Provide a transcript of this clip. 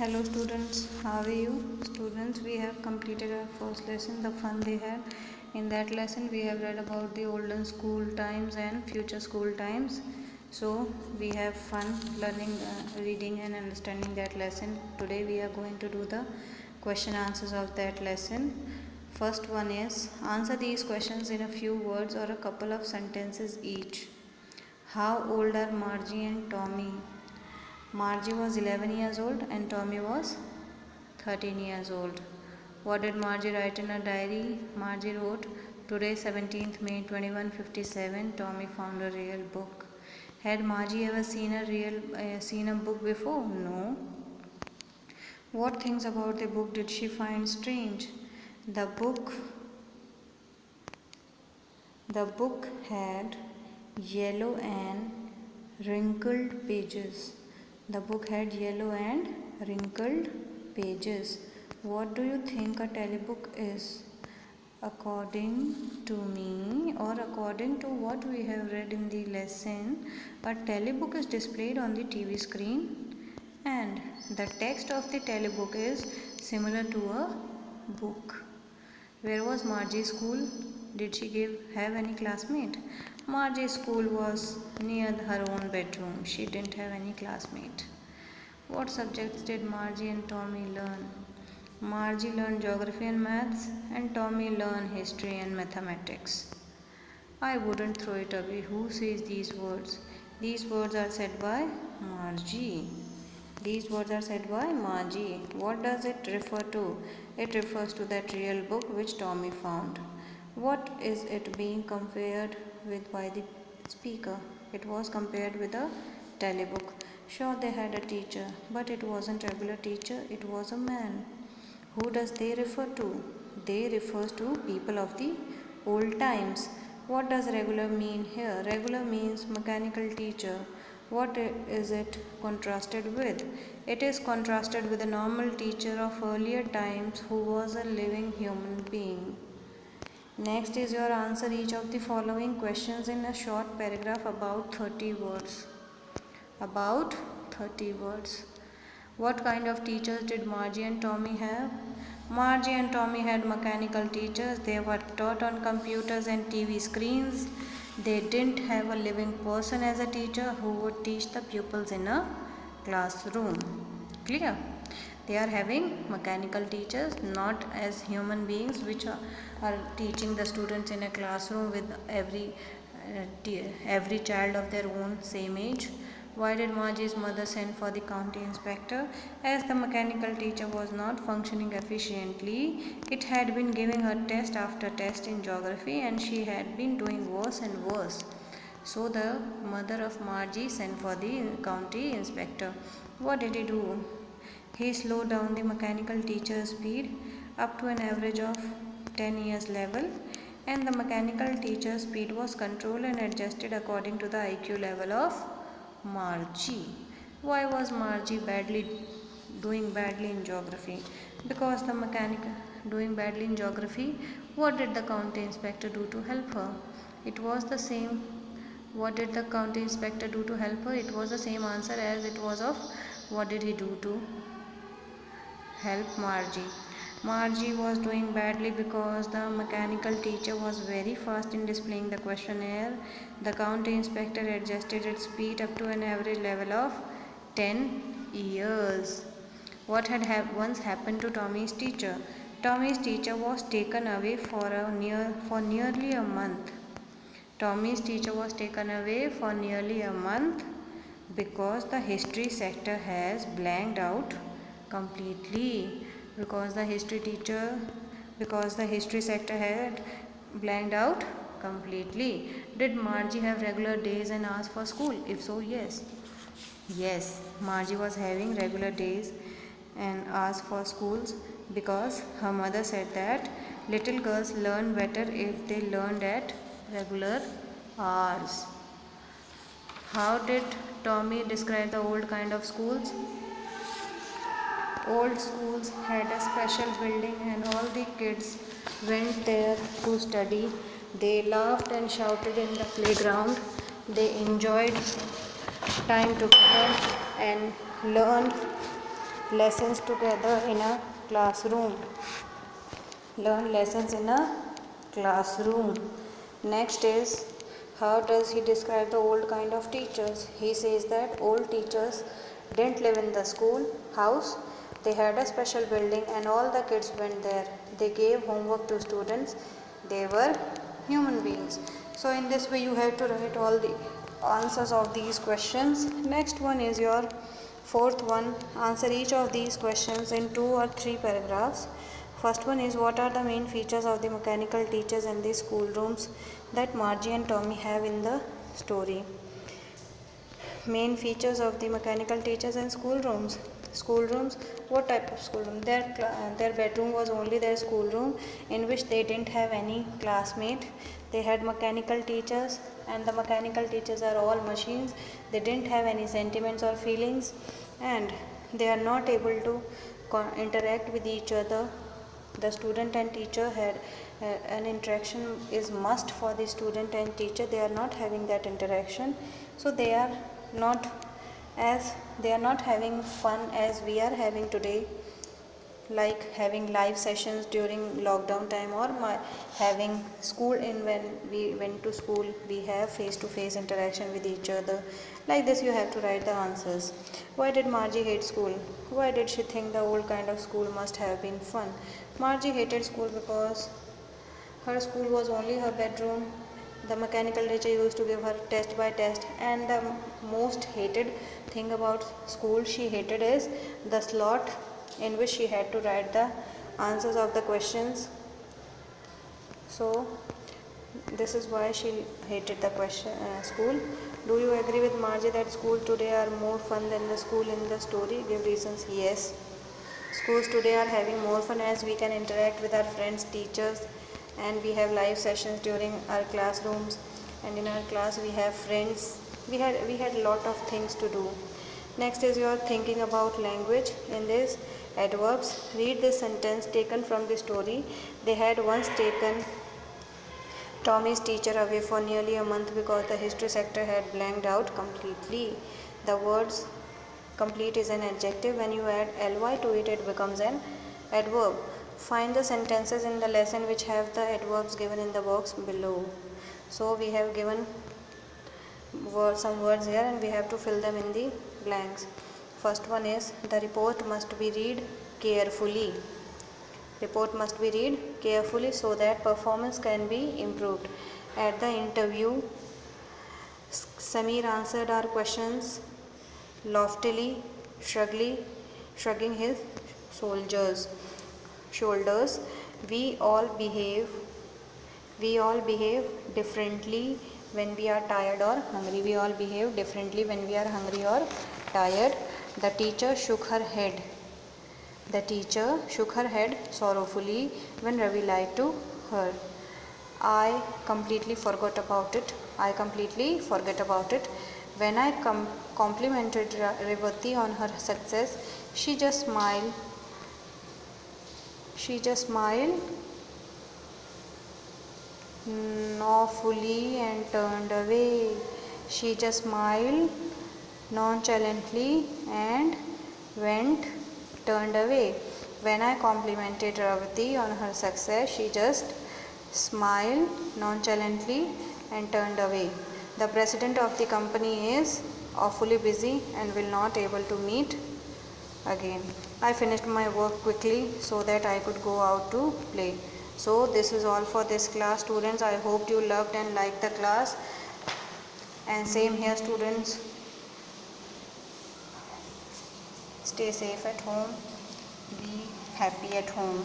Hello students, how are you? Students, we have completed our first lesson, the fun they had. In that lesson, we have read about the olden school times and future school times. So, we have fun learning, reading and understanding that lesson. Today, we are going to do the question answers of that lesson. First one is, answer these questions in a few words or a couple of sentences each. How old are Margie and Tommy? Margie was 11 years old and Tommy was 13 years old. What did Margie write in her diary? Margie wrote, today 17th May 2157, Tommy found a real book. Had Margie ever seen a book before? No. What things about the book did she find strange? The book the book had yellow and wrinkled pages. The book had yellow and wrinkled pages. What do you think a telebook is? According to me, or according to what we have read in the lesson, a telebook is displayed on the TV screen and the text of the telebook is similar to a book. Where was Margie's school? Did she have any classmate? Margie's school was near her own bedroom. She didn't have any classmate. What subjects did Margie and Tommy learn? Margie learned geography and maths, and Tommy learned history and mathematics. I wouldn't throw it away. Who says these words? These words are said by Margie. These words are said by Margie. What does it refer to? It refers to that real book which Tommy found. What is it being compared with by the speaker? It was compared with a telebook. Sure, they had a teacher, but it wasn't a regular teacher, it was a man. Who does they refer to? They refers to people of the old times. What does regular mean here? Regular means mechanical teacher. What is it contrasted with? It is contrasted with a normal teacher of earlier times who was a living human being. Next is your answer each of the following questions in a short paragraph about 30 words. About 30 words. What kind of teachers did Margie and Tommy have? Margie and Tommy had mechanical teachers. They were taught on computers and TV screens. They didn't have a living person as a teacher who would teach the pupils in a classroom. Clear? They are having mechanical teachers, not as human beings which are teaching the students in a classroom with every child of their own same age. Why did Margie's mother send for the county inspector? As the mechanical teacher was not functioning efficiently, it had been giving her test after test in geography and she had been doing worse and worse. So the mother of Margie sent for the county inspector. What did he do? He slowed down the mechanical teacher's speed up to an average of 10 years level, and the mechanical teacher's speed was controlled and adjusted according to the IQ level of Margie. Why was Margie doing badly in geography? Because the mechanic doing badly in geography, what did the county inspector do to help her? It was the same. What did the county inspector do to help her? It was the same answer as it was of what did he do to help Margie. Margie was doing badly because the mechanical teacher was very fast in displaying the questionnaire. The county inspector adjusted its speed up to an average level of 10 years. What had once happened to Tommy's teacher? Tommy's teacher was taken away for nearly a month. Tommy's teacher was taken away for nearly a month because the history sector has blanked out completely. Because the history sector had blanked out completely. Did Margie have regular days and hours for school? If so, yes. Yes, Margie was having regular days and hours for schools because her mother said that little girls learn better if they learned at regular hours. How did Tommy describe the old kind of schools? Old schools had a special building and all the kids went there to study. They laughed and shouted in the playground. They enjoyed time together and learned lessons together in a classroom. Learn lessons in a classroom. Next is, how does he describe the old kind of teachers? He says that old teachers didn't live in the school house. They had a special building and all the kids went there. They gave homework to students. They were human beings. So in this way you have to write all the answers of these questions. Next one is your fourth one. Answer each of these questions in 2 or 3 paragraphs. First one is, what are the main features of the mechanical teachers in the schoolrooms that Margie and Tommy have in the story? Main features of the mechanical teachers in schoolrooms. Schoolrooms, what type of schoolroom? Their bedroom was only their schoolroom, in which they didn't have any classmate. They had mechanical teachers, and the mechanical teachers are all machines. They didn't have any sentiments or feelings, and they are not able to interact with each other. The student and teacher had an interaction is must for the student and teacher. They are not having that interaction, so not they are not having fun as we are having today, like having live sessions during lockdown time, or having school in when we went to school. We have face to face interaction with each other. Like this you have to write the answers. Why did Margie hate school? Why did she think the old kind of school must have been fun? Margie hated school because her school was only her bedroom. The mechanical teacher used to give her test by test, and the most hated thing about school she hated is the slot in which she had to write the answers of the questions. So this is why she hated the school. Do you agree with Margie that schools today are more fun than the school in the story? Give reasons. Yes. Schools today are having more fun as we can interact with our friends, teachers, and we have live sessions during our classrooms, and in our class we have friends. We had a lot of things to do. Next is your thinking about language. In this, adverbs. Read this sentence taken from the story. They had once taken Tommy's teacher away for nearly a month because the history sector had blanked out completely. The words complete is an adjective. When you add ly to it, it becomes an adverb. Find the sentences in the lesson which have the adverbs given in the box below. So we have given some words here and we have to fill them in the blanks. First one is, the report must be read carefully. Report must be read carefully so that performance can be improved. At the interview, Samir answered our questions loftily, shrugging his shoulders. We all behave differently when we are tired or hungry. We all behave differently when we are hungry or tired. The teacher shook her head. The teacher shook her head sorrowfully when Ravi lied to her. I completely forgot about it. When I complimented Revati on her success, she just smiled awfully and turned away. She just smiled nonchalantly and turned away. When I complimented Ravati on her success, she just smiled nonchalantly and turned away. The president of the company is awfully busy and will not able to meet again. I finished my work quickly so that I could go out to play. So this is all for this class, students. I hope you loved and liked the class. And same here, students. Stay safe at home. Be happy at home.